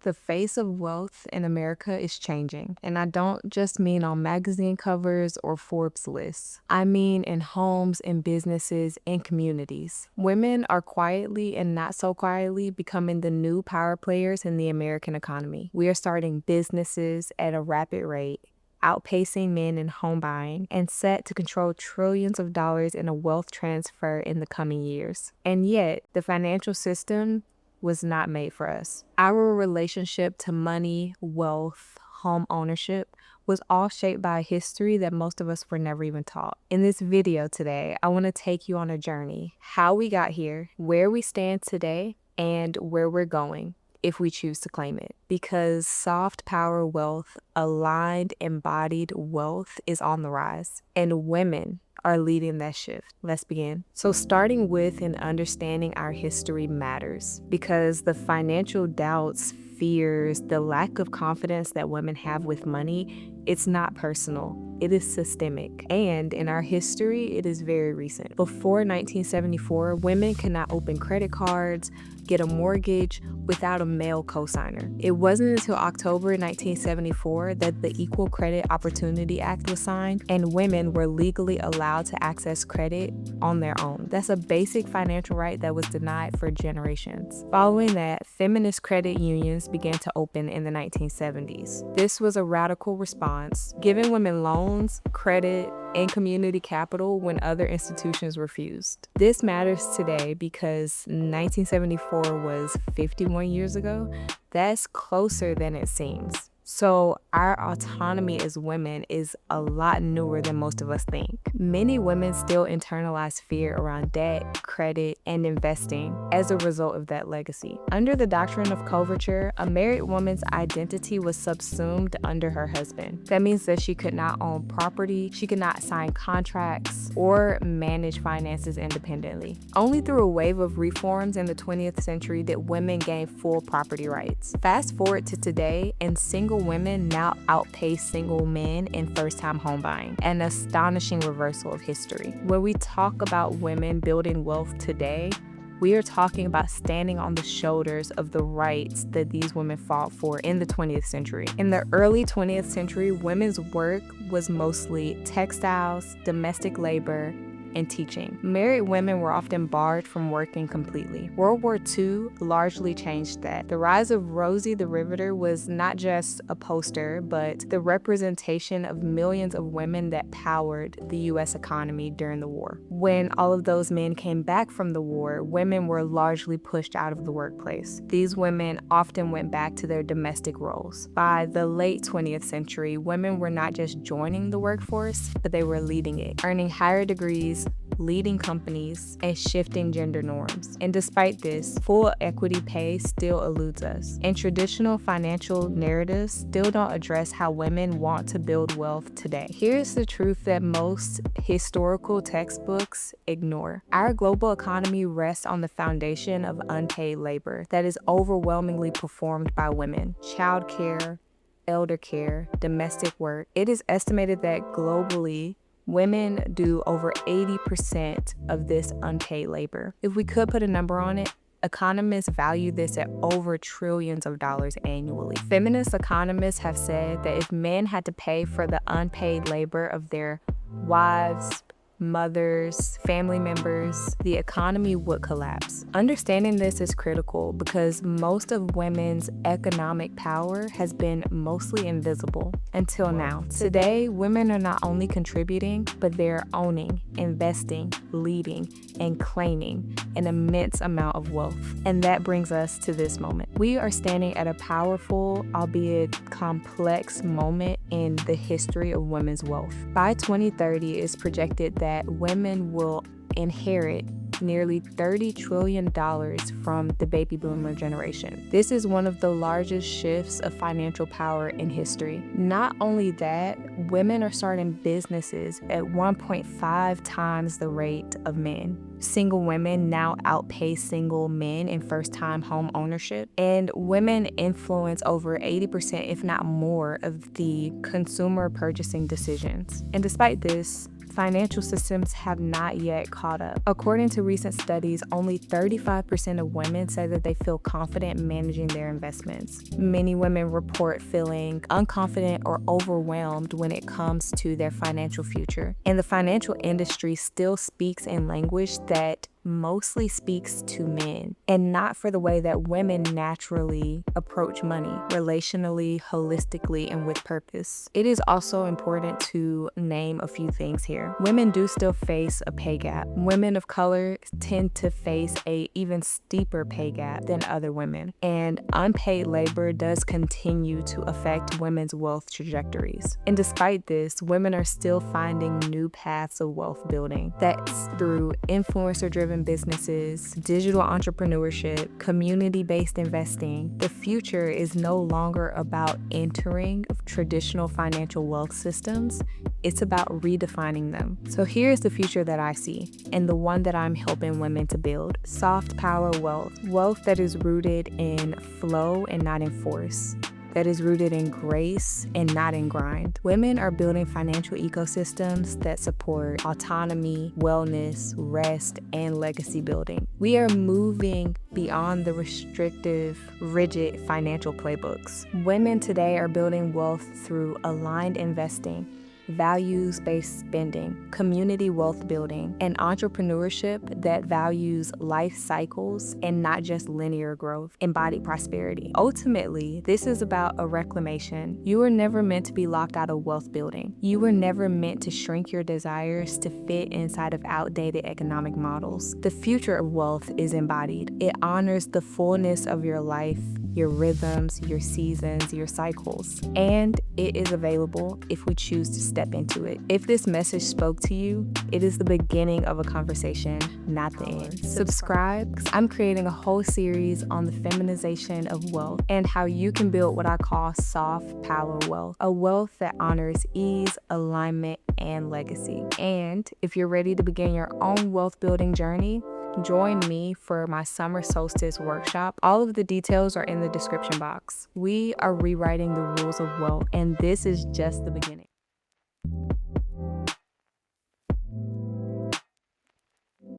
The face of wealth in America is changing, and I don't just mean on magazine covers or Forbes lists. I mean in homes, in businesses, in communities. Women are quietly and not so quietly becoming the new power players in the American economy. We are starting businesses at a rapid rate, outpacing men in home buying, and set to control trillions of dollars in a wealth transfer in the coming years. And yet, the financial system was not made for us. Our relationship to money, wealth, home ownership was all shaped by a history that most of us were never even taught. In this video today, I want to take you on a journey, how we got here, where we stand today, and where we're going if we choose to claim it. Because soft power wealth, aligned, embodied wealth is on the rise, and women are leading that shift. Let's begin. So starting with and understanding our history matters, because the financial doubts, fears, the lack of confidence that women have with money, it's not personal. It is systemic. And in our history, it is very recent. Before 1974, women cannot open credit cards, get a mortgage without a male cosigner. It wasn't until October 1974 that the Equal Credit Opportunity Act was signed and women were legally allowed to access credit on their own. That's a basic financial right that was denied for generations. Following that, feminist credit unions began to open in the 1970s. This was a radical response, giving women loans, credit, and community capital when other institutions refused. This matters today because 1974 was 51 years ago. That's closer than it seems. So our autonomy as women is a lot newer than most of us think. Many women still internalize fear around debt, credit, and investing as a result of that legacy. Under the doctrine of coverture, a married woman's identity was subsumed under her husband. That means that she could not own property, she could not sign contracts, or manage finances independently. Only through a wave of reforms in the 20th century did women gain full property rights. Fast forward to today, and single women now outpace single men in first-time home buying, an astonishing reversal of history. When we talk about women building wealth today, we are talking about standing on the shoulders of the rights that these women fought for in the 20th century. In the early 20th century, women's work was mostly textiles, domestic labor, and teaching. Married women were often barred from working completely. World War II largely changed that. The rise of Rosie the Riveter was not just a poster, but the representation of millions of women that powered the US economy during the war. When all of those men came back from the war, women were largely pushed out of the workplace. These women often went back to their domestic roles. By the late 20th century, women were not just joining the workforce, but they were leading it, earning higher degrees, leading companies, and shifting gender norms. And despite this, full equity pay still eludes us. And traditional financial narratives still don't address how women want to build wealth today. Here's the truth that most historical textbooks ignore. Our global economy rests on the foundation of unpaid labor that is overwhelmingly performed by women. Childcare, elder care, domestic work. It is estimated that globally, women do over 80% of this unpaid labor. If we could put a number on it, economists value this at over trillions of dollars annually. Feminist economists have said that if men had to pay for the unpaid labor of their wives, mothers, family members, the economy would collapse. Understanding this is critical because most of women's economic power has been mostly invisible until now. Today, women are not only contributing, but they're owning, investing, leading, and claiming an immense amount of wealth. And that brings us to this moment. We are standing at a powerful, albeit complex moment in the history of women's wealth. By 2030, it's projected that women will inherit nearly $30 trillion from the baby boomer generation. This is one of the largest shifts of financial power in history. Not only that, women are starting businesses at 1.5 times the rate of men. Single women now outpace single men in first-time home ownership, and women influence over 80%, if not more, of the consumer purchasing decisions. And despite this, financial systems have not yet caught up. According to recent studies, only 35% of women say that they feel confident managing their investments. Many women report feeling unconfident or overwhelmed when it comes to their financial future. And the financial industry still speaks in language that mostly speaks to men, and not for the way that women naturally approach money, relationally, holistically, and with purpose. It is also important to name a few things here. Women do still face a pay gap. Women of color tend to face a even steeper pay gap than other women, and unpaid labor does continue to affect women's wealth trajectories. And despite this, women are still finding new paths of wealth building. That's through influencer-driven businesses, digital entrepreneurship, community-based investing. The future is no longer about entering traditional financial wealth systems. It's about redefining them. So here's the future that I see, and the one that I'm helping women to build. Soft power wealth. Wealth that is rooted in flow and not in force, that is rooted in grace and not in grind. Women are building financial ecosystems that support autonomy, wellness, rest, and legacy building. We are moving beyond the restrictive, rigid financial playbooks. Women today are building wealth through aligned investing, values-based spending, community wealth building, and entrepreneurship that values life cycles and not just linear growth, embodied prosperity. Ultimately, this is about a reclamation. You were never meant to be locked out of wealth building. You were never meant to shrink your desires to fit inside of outdated economic models. The future of wealth is embodied. It honors the fullness of your life, your rhythms, your seasons, your cycles, and it is available if we choose to step into it. If this message spoke to you, it is the beginning of a conversation, not the end. Subscribe, because I'm creating a whole series on the feminization of wealth and how you can build what I call soft power wealth, a wealth that honors ease, alignment, and legacy. And if you're ready to begin your own wealth building journey, join me for my summer solstice workshop. All of the details are in the description box. We are rewriting the rules of wealth, and this is just the beginning.